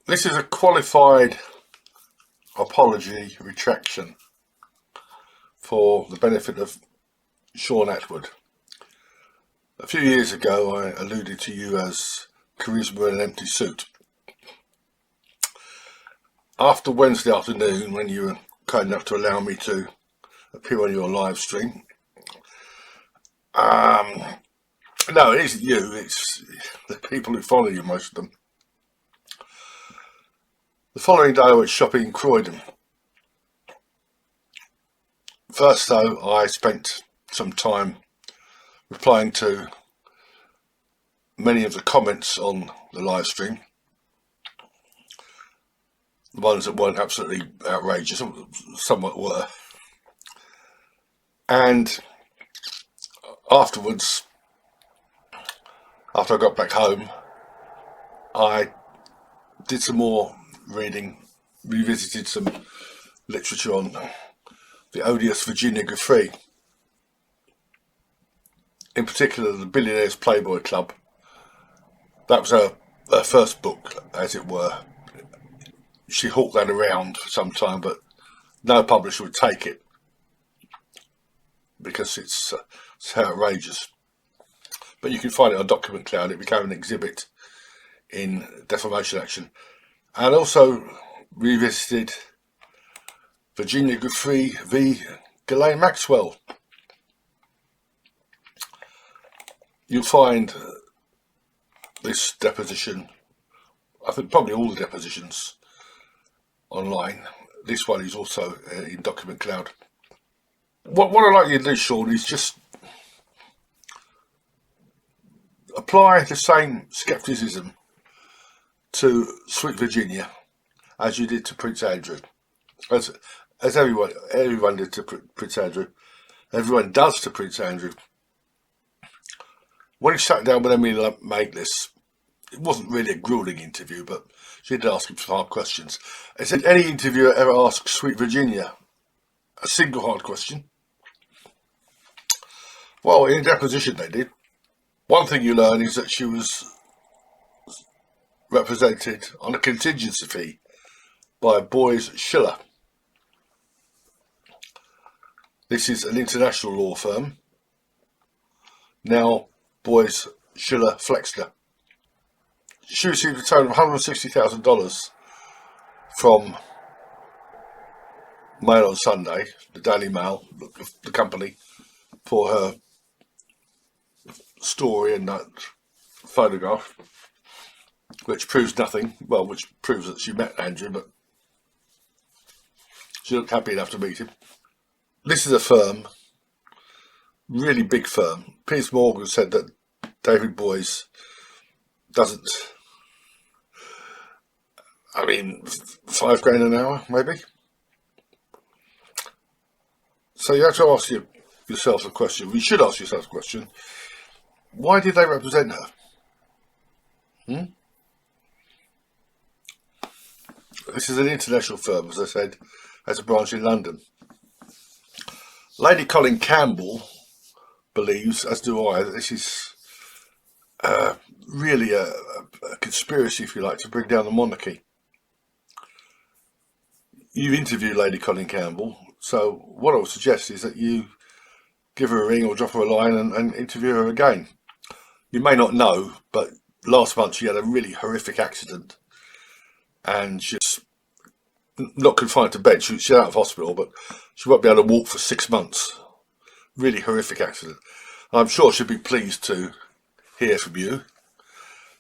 This is a qualified apology retraction for the benefit of SHAUN Attwood. A few years ago I alluded to you as charisma in an empty suit. After Wednesday afternoon, when you were kind enough to allow me to appear on your live stream, no, it isn't you, it's the people who follow you, most of them. The following day I went shopping in Croydon. First though, I spent some time replying to many of the comments on the live stream. The ones that weren't absolutely outrageous, somewhat were. And afterwards, after I got back home, I did some more reading, revisited some literature on the odious Virginia Giuffre, in particular the Billionaires Playboy Club. That was her first book, as it were. She hawked that around for some time, but no publisher would take it because it's outrageous. But you can find it on Document Cloud. It became an exhibit in defamation action. And also revisited Virginia Giuffre v. Ghislaine Maxwell. You'll find this deposition, I think probably all the depositions, online. This one is also in Document Cloud. What I'd like you to do, Sean, is just apply the same scepticism to Sweet Virginia as you did to Prince Andrew, as everyone did to Prince Andrew. Everyone does to Prince Andrew. When he sat down with Emily Maitlis, it wasn't really a grueling interview, but she did ask him some hard questions. I said, any interviewer ever asked Sweet Virginia a single hard question? Well, in a deposition they did. One thing you learn is that she was represented on a contingency fee by Boyes Schiller. This is an international law firm, now Boyes Schiller Flexner. She received a total of $160,000 from Mail on Sunday, the Daily Mail, the company, for her story and that photograph, which proves nothing. Well, which proves that she met Andrew, but she looked happy enough to meet him. This is a firm, really big firm. Piers Morgan said that David Boyes doesn't, I mean, $5 an hour, maybe. So you have to ask yourself a question. You should ask yourself a question. Why did they represent her? This is an international firm, as I said, has a branch in London. Lady Colin Campbell believes, as do I, that this is really a conspiracy, if you like, to bring down the monarchy. You interviewed Lady Colin Campbell, so what I would suggest is that you give her a ring or drop her a line and interview her again. You may not know, but last month she had a really horrific accident and she's not confined to bed. She's out of hospital, but she won't be able to walk for 6 months. Really horrific accident. I'm sure she'll be pleased to hear from you.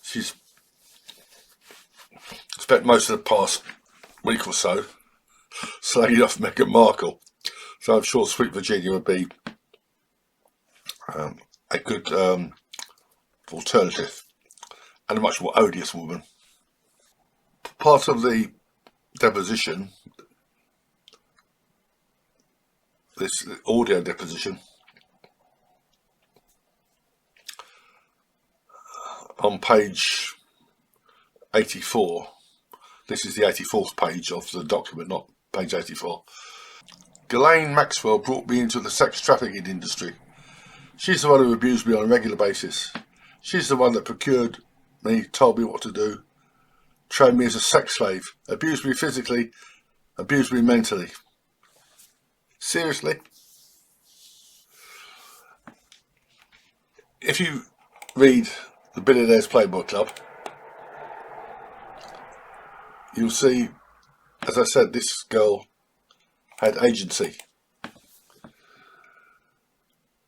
She's spent most of the past week or so slagging off Meghan Markle, so I'm sure Sweet Virginia would be a good alternative, and a much more odious woman. Part of the deposition, this audio deposition, on page 84, this is the 84th page of the document, not page 84. Ghislaine Maxwell brought me into the sex trafficking industry. She's the one who abused me on a regular basis. She's the one that procured me, told me what to do. trained me as a sex slave, abused me physically, abused me mentally. Seriously? If you read the Billionaires Playboy Club, you'll see, as I said, this girl had agency.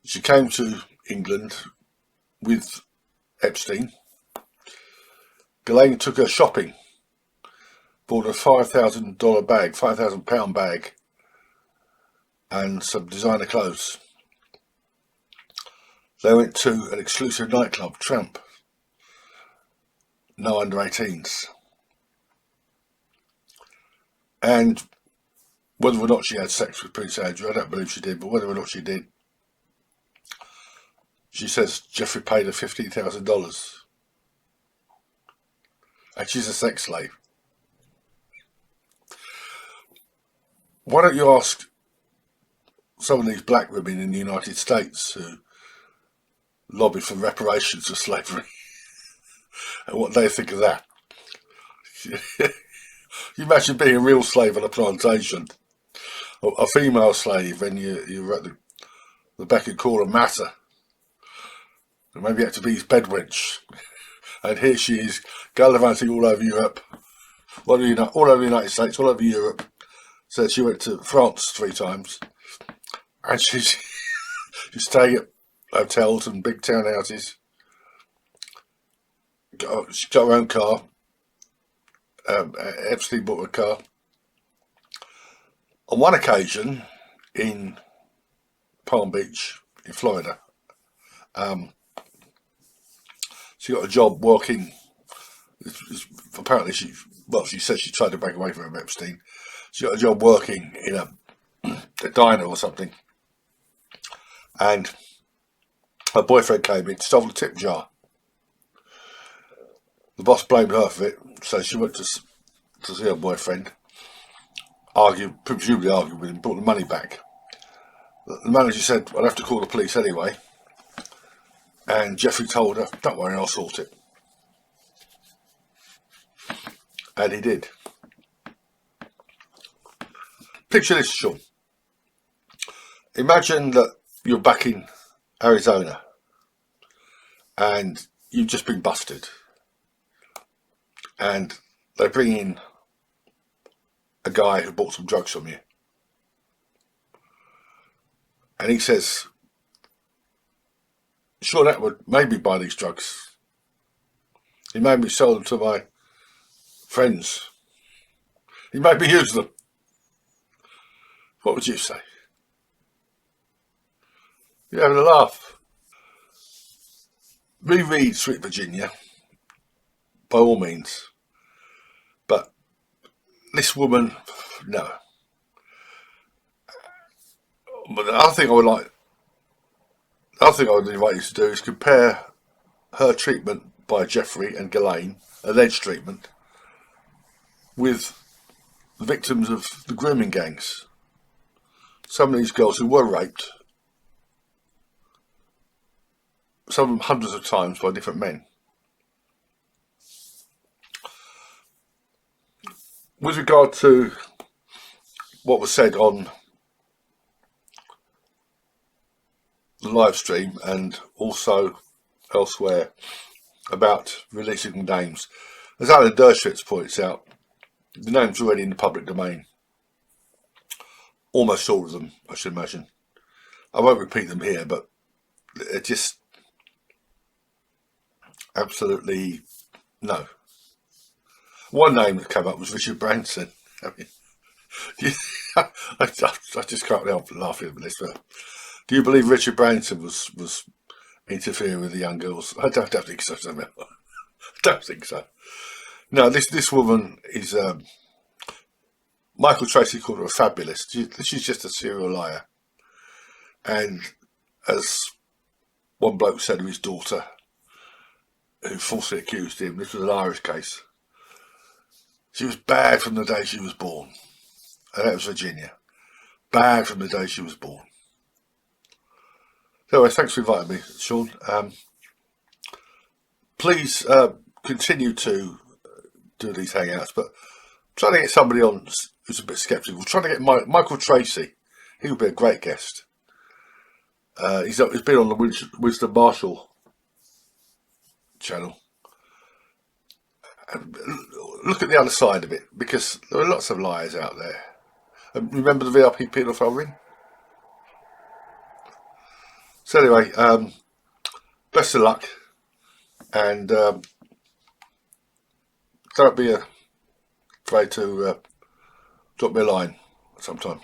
She came to England with Epstein. Ghislaine took her shopping, bought a $5,000 bag, £5,000 bag, and some designer clothes. They went to an exclusive nightclub, Tramp. No under 18s. And whether or not she had sex with Prince Andrew, I don't believe she did, but whether or not she did, she says Jeffrey paid her $15,000. And she's a sex slave. Why don't you ask some of these black women in the United States who lobbied for reparations for slavery and what they think of that? You imagine being a real slave on a plantation, a female slave, and you're at the beck and call of Matter, and maybe you had to be his bed wench, and here she is gallivanting all over Europe, all over the United States, all over Europe. Said she went to France 3 times, and she's staying at hotels and big townhouses. She's got her own car. Epstein bought a car. On one occasion, in Palm Beach, in Florida, she got a job working. Apparently, she said she tried to break away from Epstein. She got a job working in a diner or something, and her boyfriend came in, stole the tip jar. The boss blamed her for it, so she went to see her boyfriend, presumably argued with him, brought the money back. The manager said, "I'll have to call the police anyway," and Jeffrey told her, "Don't worry, I'll sort it." And he did. Picture this, Sean. Imagine that you're back in Arizona and you've just been busted, and they bring in a guy who bought some drugs from you, and he says, "Shaun Attwood made me buy these drugs. He made me sell them to my friends. He made me use them." What would you say? You're having a laugh. Reread Sweet Virginia, by all means. But this woman, no. But the other thing I would invite you to do is compare her treatment by Jeffrey and Ghislaine, alleged treatment, with the victims of the grooming gangs. Some of these girls who were raped, some of them hundreds of times by different men. With regard to what was said on the live stream and also elsewhere about releasing names, as Alan Dershowitz points out, the names are already in the public domain. Almost all of them, I should imagine. I won't repeat them here, but they're just absolutely no. One name that came up was Richard Branson. I mean, I just can't help laughing at this. But do you believe Richard Branson was interfering with the young girls? I don't think so. I don't think so. No, this woman is. Michael Tracy called her a fabulous. She's just a serial liar. And as one bloke said of his daughter, who falsely accused him, this was an Irish case, she was bad from the day she was born. And that was Virginia. Bad from the day she was born. So anyway, thanks for inviting me, Shaun. Please continue to do these hangouts, but trying to get somebody on who's a bit sceptical. Trying to get Michael Tracy. He would be a great guest. He's been on the Winston Marshall channel. And look at the other side of it, because there are lots of liars out there. And remember the VIP paedophile ring? So anyway, best of luck, and don't be afraid to drop me a line sometime.